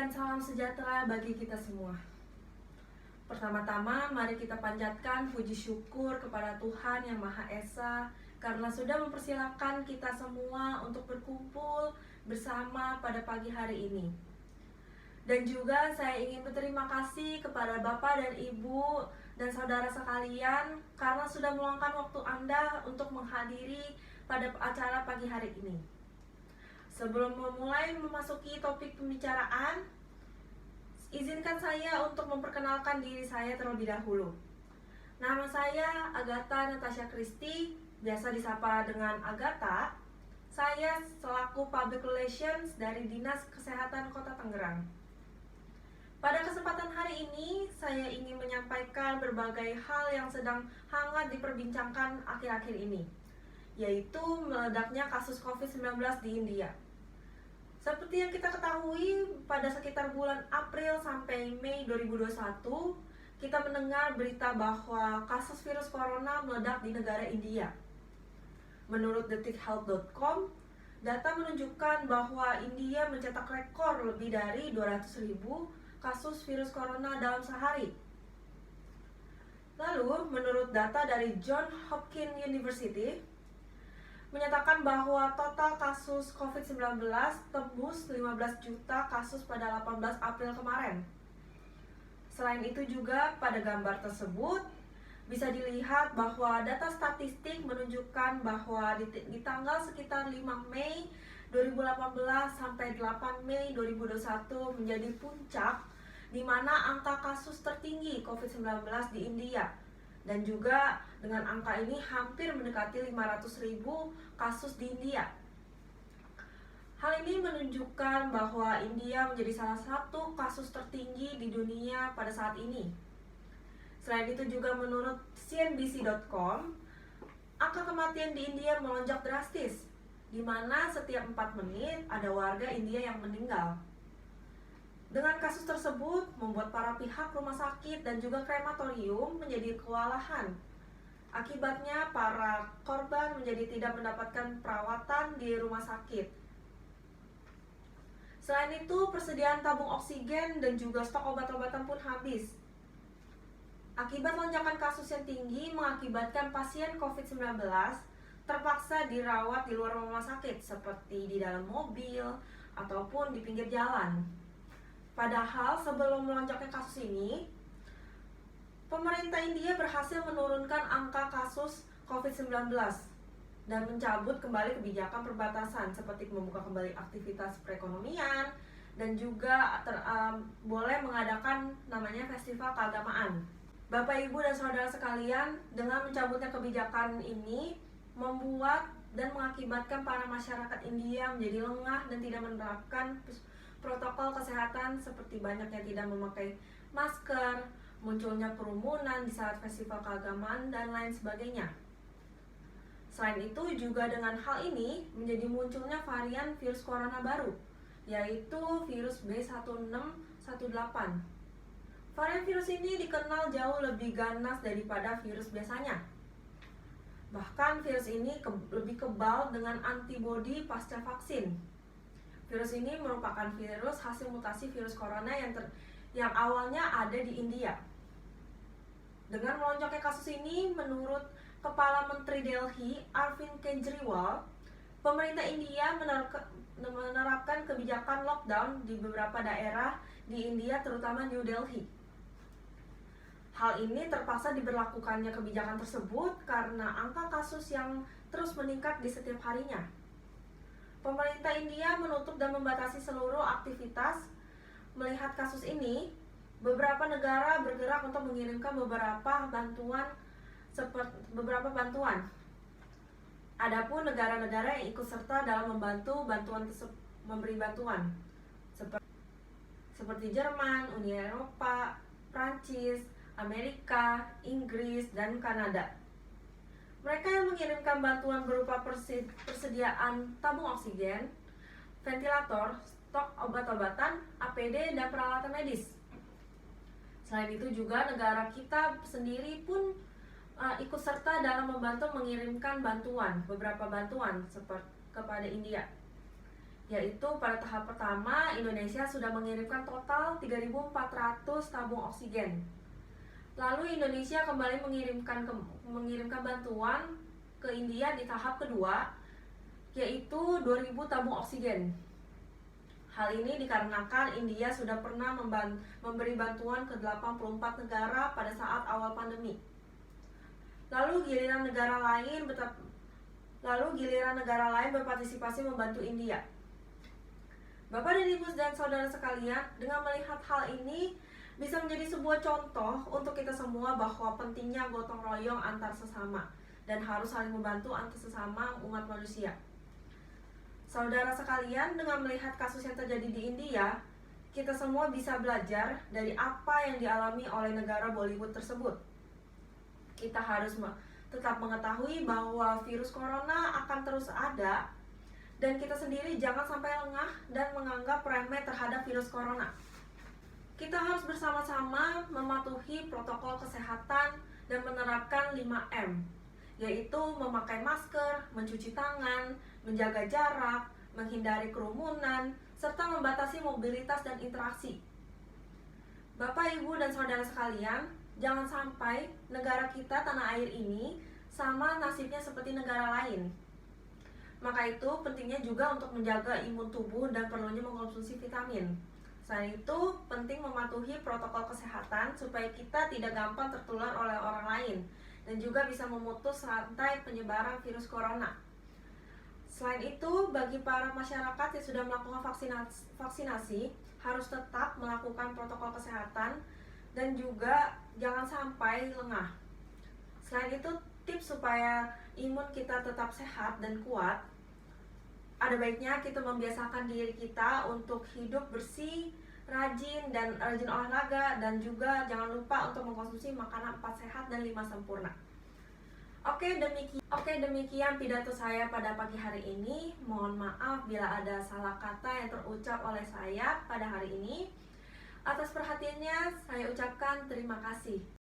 dan salam sejahtera bagi kita semua. Pertama-tama, mari kita panjatkan puji syukur kepada Tuhan Yang Maha Esa karena sudah mempersilahkan kita semua untuk berkumpul bersama pada pagi hari ini. Dan juga saya ingin berterima kasih kepada Bapak dan Ibu dan saudara sekalian karena sudah meluangkan waktu Anda untuk menghadiri pada acara pagi hari ini. Sebelum memulai memasuki topik pembicaraan, izinkan saya untuk memperkenalkan diri saya terlebih dahulu. Nama saya Agatha Natasha Christy, biasa disapa dengan Agatha. Saya selaku Public Relations dari Dinas Kesehatan Kota Tangerang. Pada kesempatan hari ini, saya ingin menyampaikan berbagai hal yang sedang hangat diperbincangkan akhir-akhir ini, yaitu meledaknya kasus COVID-19 di India. Seperti yang kita ketahui, pada sekitar bulan April sampai Mei 2021, kita mendengar berita bahwa kasus virus corona meledak di negara India. Menurut detikhealth.com, data menunjukkan bahwa India mencetak rekor lebih dari 200.000 kasus virus corona dalam sehari. Lalu, menurut data dari Johns Hopkins University, menyatakan bahwa total kasus COVID-19 tembus 15 juta kasus pada 18 April kemarin. Selain itu juga pada gambar tersebut bisa dilihat bahwa data statistik menunjukkan bahwa di tanggal sekitar 5 Mei 2018 sampai 8 Mei 2021 menjadi puncak di mana angka kasus tertinggi COVID-19 di India. Dan juga dengan angka ini hampir mendekati 500.000 kasus di India. Hal ini menunjukkan bahwa India menjadi salah satu kasus tertinggi di dunia pada saat ini. Selain itu juga menurut CNBC.com, angka kematian di India melonjak drastis, di mana setiap 4 menit ada warga India yang meninggal. Dengan kasus tersebut, membuat para pihak rumah sakit dan juga krematorium menjadi kewalahan. Akibatnya, para korban menjadi tidak mendapatkan perawatan di rumah sakit. Selain itu, persediaan tabung oksigen dan juga stok obat-obatan pun habis. Akibat lonjakan kasus yang tinggi mengakibatkan pasien COVID-19 terpaksa dirawat di luar rumah sakit, seperti di dalam mobil ataupun di pinggir jalan. Padahal sebelum melonjaknya kasus ini, pemerintah India berhasil menurunkan angka kasus COVID-19 dan mencabut kembali kebijakan perbatasan seperti membuka kembali aktivitas perekonomian dan juga boleh mengadakan namanya festival keagamaan. Bapak, Ibu, dan saudara sekalian, dengan mencabutnya kebijakan ini membuat dan mengakibatkan para masyarakat India menjadi lengah dan tidak menerapkan protokol kesehatan seperti banyaknya tidak memakai masker, munculnya kerumunan di saat festival keagamaan, dan lain sebagainya. Selain itu juga dengan hal ini menjadi munculnya varian virus corona baru, yaitu virus B1618. Varian virus ini dikenal jauh lebih ganas daripada virus biasanya. Bahkan virus ini lebih kebal dengan antibodi pasca vaksin. Virus ini merupakan virus hasil mutasi virus corona yang awalnya ada di India. Dengan melonjaknya kasus ini, menurut Kepala Menteri Delhi, Arvind Kejriwal, pemerintah India menerapkan kebijakan lockdown di beberapa daerah di India, terutama New Delhi. Hal ini terpaksa diberlakukannya kebijakan tersebut karena angka kasus yang terus meningkat di setiap harinya. Pemerintah India menutup dan membatasi seluruh aktivitas. Melihat kasus ini, beberapa negara bergerak untuk mengirimkan beberapa bantuan. Adapun negara-negara yang ikut serta dalam memberi bantuan seperti Jerman, Uni Eropa, Prancis, Amerika, Inggris, dan Kanada. Mereka yang mengirimkan bantuan berupa persediaan tabung oksigen, ventilator, stok obat-obatan, APD, dan peralatan medis. Selain itu juga negara kita sendiri pun ikut serta dalam membantu mengirimkan beberapa bantuan seperti kepada India. yaitu pada tahap pertama Indonesia sudah mengirimkan total 3.400 tabung oksigen. Lalu Indonesia kembali mengirimkan bantuan ke India di tahap kedua, yaitu 2.000 tabung oksigen. Hal ini dikarenakan India sudah pernah memberi bantuan ke 84 negara pada saat awal pandemi. Lalu giliran negara lain berpartisipasi membantu India. Bapak dan Ibu dan saudara sekalian, dengan melihat hal ini bisa menjadi sebuah contoh untuk kita semua bahwa pentingnya gotong royong antar sesama dan harus saling membantu antar sesama umat manusia. Saudara sekalian, dengan melihat kasus yang terjadi di India, kita semua bisa belajar dari apa yang dialami oleh negara Bollywood tersebut. Kita harus tetap mengetahui bahwa virus corona akan terus ada, dan kita sendiri jangan sampai lengah dan menganggap remeh terhadap virus corona. Kita harus bersama-sama mematuhi protokol kesehatan dan menerapkan 5M, yaitu memakai masker, mencuci tangan, menjaga jarak, menghindari kerumunan, serta membatasi mobilitas dan interaksi. Bapak, Ibu, dan saudara sekalian, jangan sampai negara kita, tanah air ini, sama nasibnya seperti negara lain. Maka itu pentingnya juga untuk menjaga imun tubuh dan perlunya mengkonsumsi vitamin. Selain itu, penting mematuhi protokol kesehatan supaya kita tidak gampang tertular oleh orang lain dan juga bisa memutus rantai penyebaran virus corona. Selain itu, bagi para masyarakat yang sudah melakukan vaksinasi harus tetap melakukan protokol kesehatan dan juga jangan sampai lengah. Selain itu, tips supaya imun kita tetap sehat dan kuat, ada baiknya kita membiasakan diri kita untuk hidup bersih, rajin olahraga, dan juga jangan lupa untuk mengkonsumsi makanan 4 sehat dan 5 sempurna. Oke, demikian pidato saya pada pagi hari ini. Mohon maaf bila ada salah kata yang terucap oleh saya pada hari ini. Atas perhatiannya, saya ucapkan terima kasih.